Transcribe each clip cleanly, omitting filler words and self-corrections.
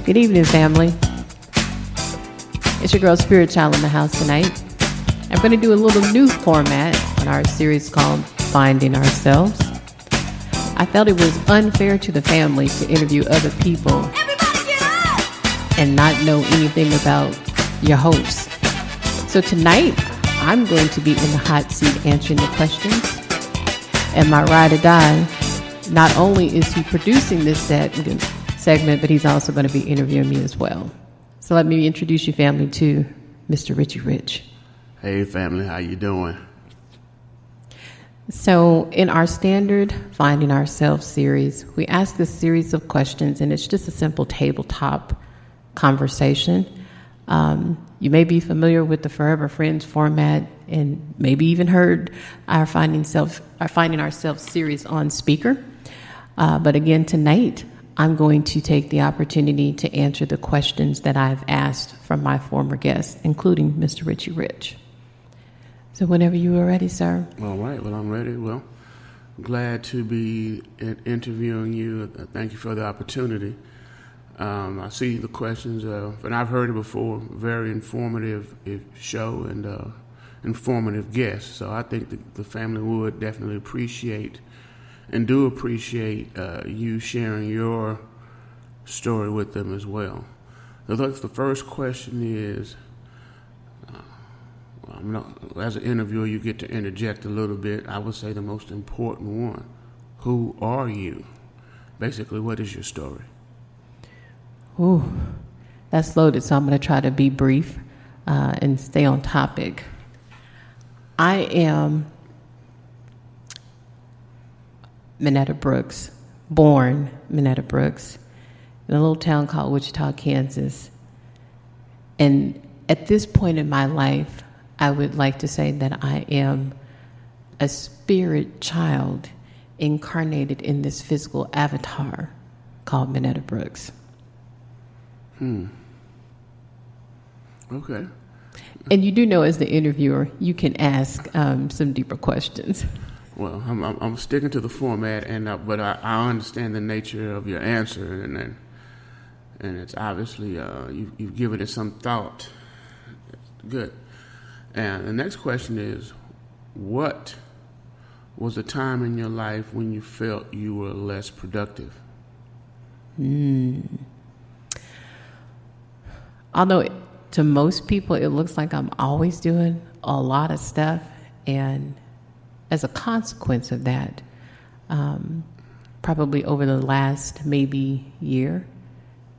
Good evening, family. It's your girl Spirit Child in the house tonight. I'm going to do a little new format on our series called Finding Ourselves. I felt it was unfair to the family to interview other people and not know anything about your host. So tonight, I'm going to be in the hot seat answering the questions. And my ride or die, not only is he producing this segment, but he's also going to be interviewing me as well. So let me introduce you, family, to Mr. Richie Rich. Hey, family, how you doing? So in our standard Finding Ourselves series, we ask this series of questions, and it's just a simple tabletop conversation. You may be familiar with the Forever Friends format and maybe even heard our Finding Ourselves series on speaker. But again, tonight, I'm going to take the opportunity to answer the questions that I've asked from my former guests, including Mr. Richie Rich. So whenever you are ready, sir. All right. Well, I'm ready. Well, glad to be interviewing you. Thank you for the opportunity. I see the questions, and I've heard it before. Very informative show and informative guest. So I think the family would definitely appreciate and do appreciate you sharing your story with them as well. So the first question is, as an interviewer, you get to interject a little bit. I would say the most important one. Who are you? Basically, what is your story? Ooh, that's loaded, so I'm going to try to be brief and stay on topic. I am Minetta Brooks, born Minetta Brooks, in a little town called Wichita, Kansas. And at this point in my life, I would like to say that I am a spirit child incarnated in this physical avatar called Minetta Brooks. Okay. And you do know, as the interviewer, you can ask some deeper questions. Well, I'm sticking to the format, but I understand the nature of your answer, and it's obviously you've given it some thought. Good. And the next question is, what was a time in your life when you felt you were less productive? Although to most people it looks like I'm always doing a lot of stuff, and as a consequence of that, probably over the last maybe year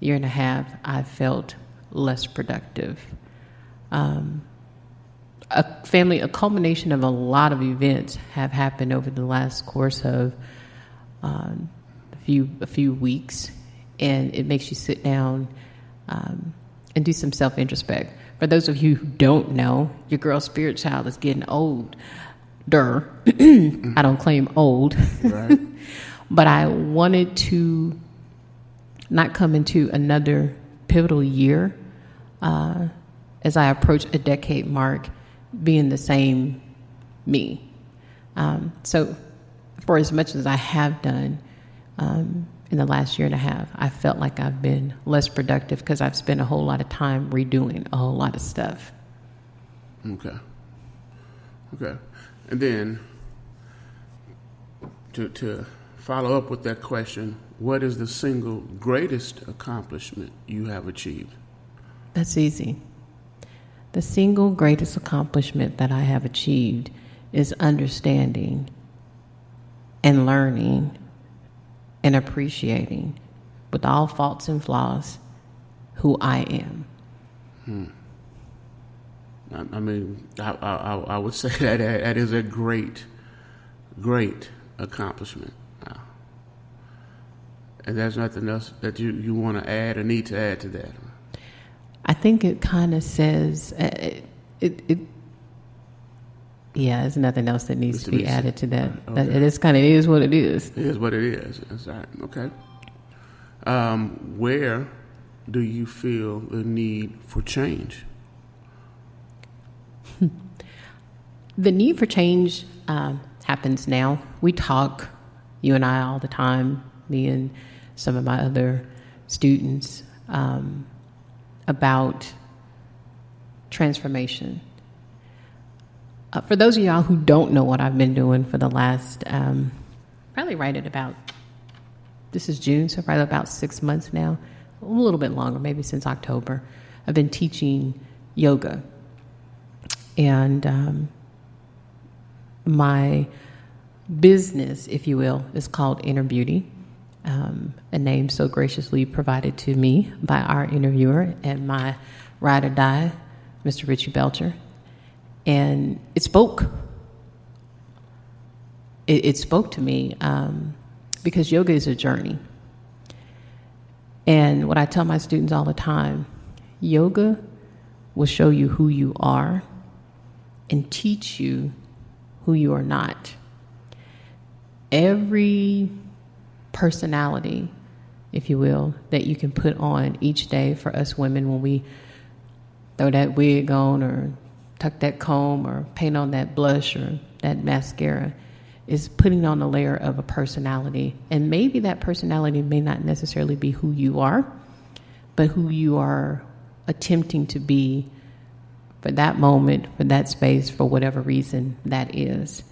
and a half, I've felt less productive. A culmination of a lot of events have happened over the last course of a few weeks, and it makes you sit down and do some self-introspect. For those of you who don't know, your girl Spirit Child is getting older. I don't claim old. Right. But I wanted to not come into another pivotal year as I approach a decade mark being the same me. So for as much as I have done in the last year and a half, I felt like I've been less productive because I've spent a whole lot of time redoing a whole lot of stuff. Okay. And then to follow up with that question, what is the single greatest accomplishment you have achieved? That's easy. The single greatest accomplishment that I have achieved is understanding and learning and appreciating, with all faults and flaws, who I am. I mean, I would say that is a great accomplishment. And there's nothing else that you want to add or need to add to that. I think it kind of says, there's nothing else that needs to be added to that. Okay. It is what it is. It is what it is. That's right. Okay. Where do you feel the need for change? The need for change happens now. We talk, you and I, all the time, me and some of my other students, about transformation. For those of y'all who don't know what I've been doing for the last, probably right at about, this is June, so probably about 6 months now, a little bit longer, maybe since October, I've been teaching yoga. And my business, if you will, is called Inner Beauty, a name so graciously provided to me by our interviewer and my ride or die, Mr. Richie Belcher. And it spoke. It spoke to me because yoga is a journey. And what I tell my students all the time, yoga will show you who you are and teach you who you are not. Every personality, if you will, that you can put on each day for us women when we throw that wig on or tuck that comb or paint on that blush or that mascara is putting on a layer of a personality. And maybe that personality may not necessarily be who you are, but who you are attempting to be for that moment, for that space, for whatever reason that is.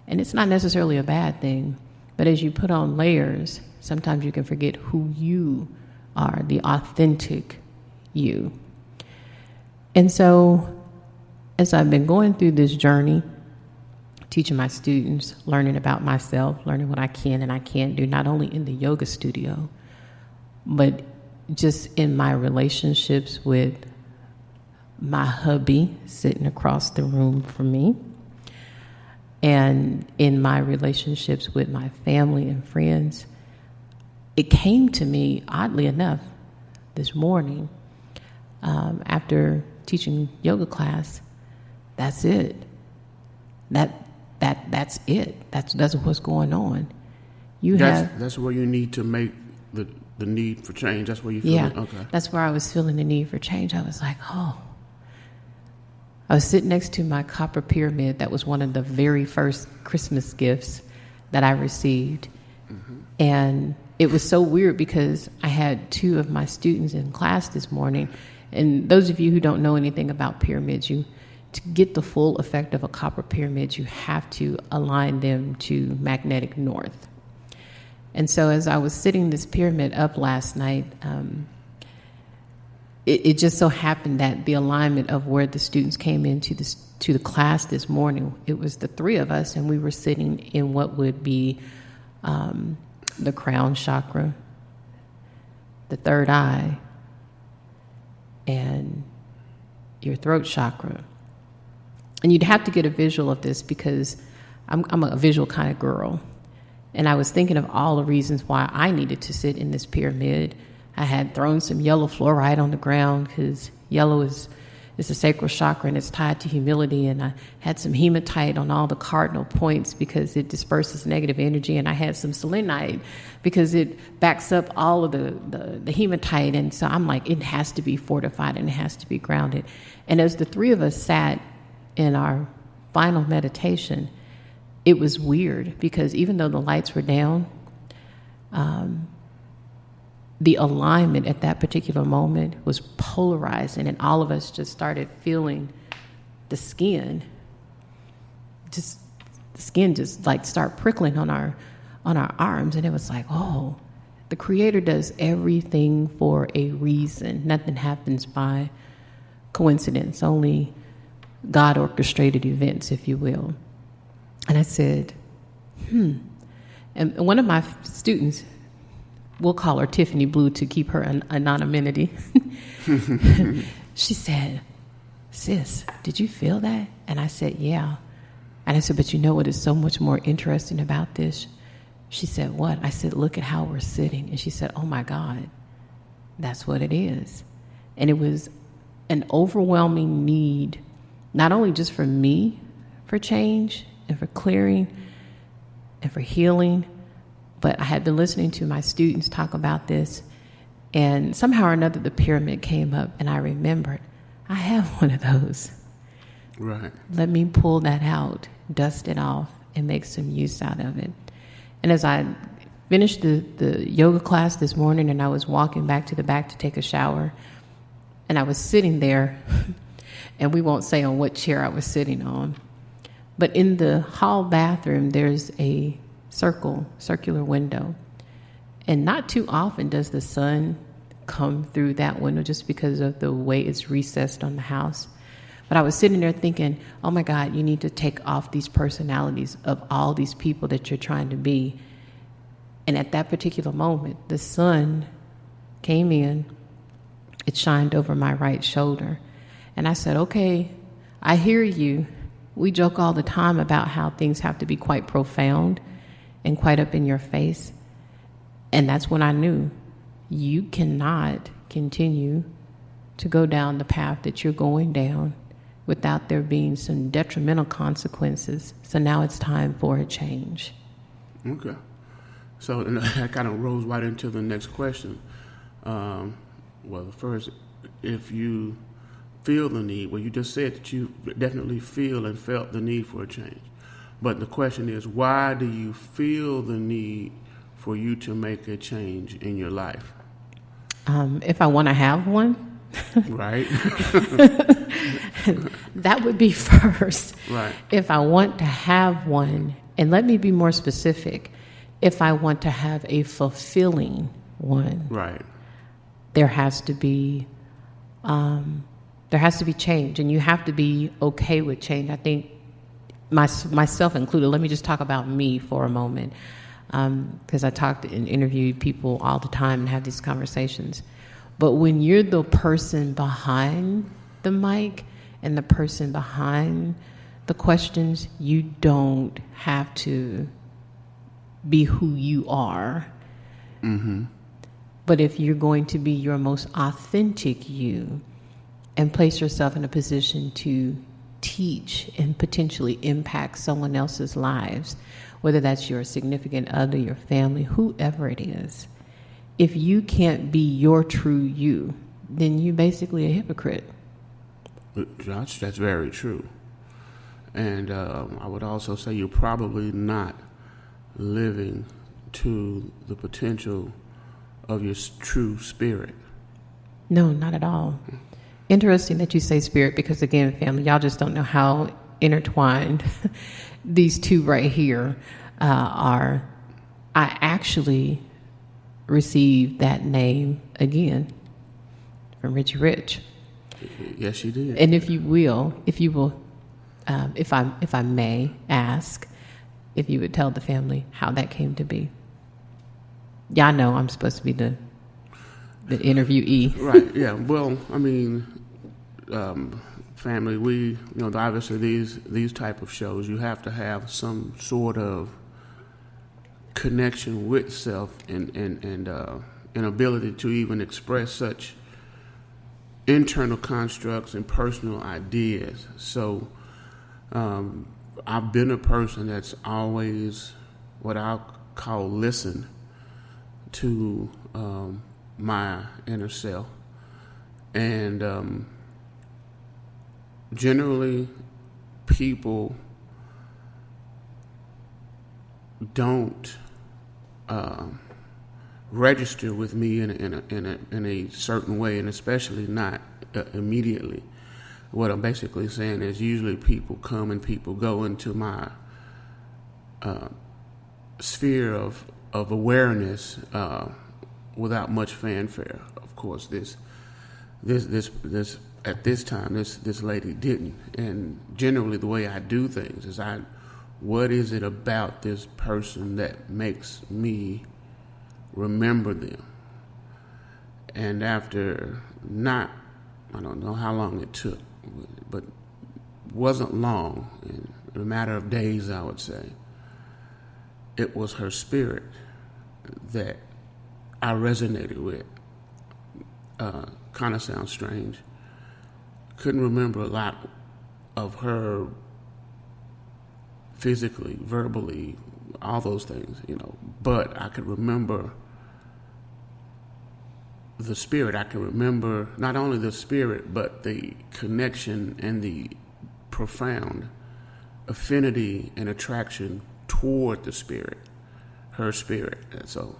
And it's not necessarily a bad thing, but as you put on layers, sometimes you can forget who you are, the authentic you. And so as I've been going through this journey, teaching my students, learning about myself, learning what I can and I can't do, not only in the yoga studio, but just in my relationships with my hubby sitting across the room from me, and in my relationships with my family and friends, it came to me, oddly enough, this morning, after teaching yoga class, that's it. That's it. That's what's going on. That's where you need to make the need for change. That's where you feel it. Okay. That's where I was feeling the need for change. I was like, oh. I was sitting next to my copper pyramid. That was one of the very first Christmas gifts that I received. Mm-hmm. And it was so weird because I had two of my students in class this morning. And those of you who don't know anything about pyramids, to get the full effect of a copper pyramid, you have to align them to magnetic north. And so as I was sitting this pyramid up last night, it just so happened that the alignment of where the students came into to the class this morning, it was the three of us, and we were sitting in what would be the crown chakra, the third eye, and your throat chakra. And you'd have to get a visual of this because I'm a visual kind of girl. And I was thinking of all the reasons why I needed to sit in this pyramid. I had thrown some yellow fluoride on the ground because yellow is a sacral chakra and it's tied to humility. And I had some hematite on all the cardinal points because it disperses negative energy. And I had some selenite because it backs up all of the hematite. And so I'm like, it has to be fortified and it has to be grounded. And as the three of us sat in our final meditation, it was weird because even though the lights were down, the alignment at that particular moment was polarized, and then all of us just started feeling the skin just like start prickling on our arms, and it was like, oh, the Creator does everything for a reason. Nothing happens by coincidence, only God orchestrated events, if you will. And I said, And one of my students, we'll call her Tiffany Blue to keep her anonymity. She said, sis, did you feel that? And I said, yeah. And I said, but you know what is so much more interesting about this? She said, what? I said, look at how we're sitting. And she said, oh my God, that's what it is. And it was an overwhelming need, not only just for me, for change and for clearing and for healing, but I had been listening to my students talk about this, and somehow or another the pyramid came up, and I remembered, I have one of those. Right. Let me pull that out, dust it off, and make some use out of it. And as I finished the yoga class this morning, and I was walking back to the back to take a shower, and I was sitting there, and we won't say on what chair I was sitting on, but in the hall bathroom, there's a circular window, and not too often does the sun come through that window just because of the way it's recessed on the house. But I was sitting there thinking, oh my God, you need to take off these personalities of all these people that you're trying to be. And at that particular moment, the sun came in, it shined over my right shoulder. And I said, okay, I hear you. We joke all the time about how things have to be quite profound and quite up in your face. And that's when I knew you cannot continue to go down the path that you're going down without there being some detrimental consequences. So now it's time for a change. Okay. So that kind of rolls right into the next question. Well, first, if you feel the need, well, you just said that you definitely feel and felt the need for a change. But the question is, why do you feel the need for you to make a change in your life? If I want to have one. Right. That would be first. Right. If I want to have one, and let me be more specific, if I want to have a fulfilling one, right, there has to be change, and you have to be okay with change. I think myself included. Let me just talk about me for a moment, because I talk and interview people all the time and have these conversations. But when you're the person behind the mic and the person behind the questions, you don't have to be who you are. Mm-hmm. But if you're going to be your most authentic you and place yourself in a position to teach and potentially impact someone else's lives, whether that's your significant other, your family, whoever it is, if you can't be your true you, then you're basically a hypocrite. That's very true. And I would also say you're probably not living to the potential of your true spirit. No, not at all. Interesting that you say spirit, because again, family, y'all just don't know how intertwined these two right here are. I actually received that name again from Richie Rich. Yes, you did. And if I may ask, if you would tell the family how that came to be. Y'all know I'm supposed to be the interviewee. Right, yeah. Well, I mean, family, obviously these type of shows, you have to have some sort of connection with self and an ability to even express such internal constructs and personal ideas. So I've been a person that's always what I'll call listen to my inner self, and generally people don't register with me in a certain way, and especially not immediately. What I'm basically saying is usually people come and people go into my sphere of awareness without much fanfare. Of course, this at this time this lady didn't. And generally, the way I do things is what is it about this person that makes me remember them? And after I don't know how long it took, but wasn't long, in a matter of days, I would say, it was her spirit that I resonated with. Kind of sounds strange. Couldn't remember a lot of her physically, verbally, all those things, but I could remember the spirit. I can remember not only the spirit, but the connection and the profound affinity and attraction toward the spirit her spirit. And so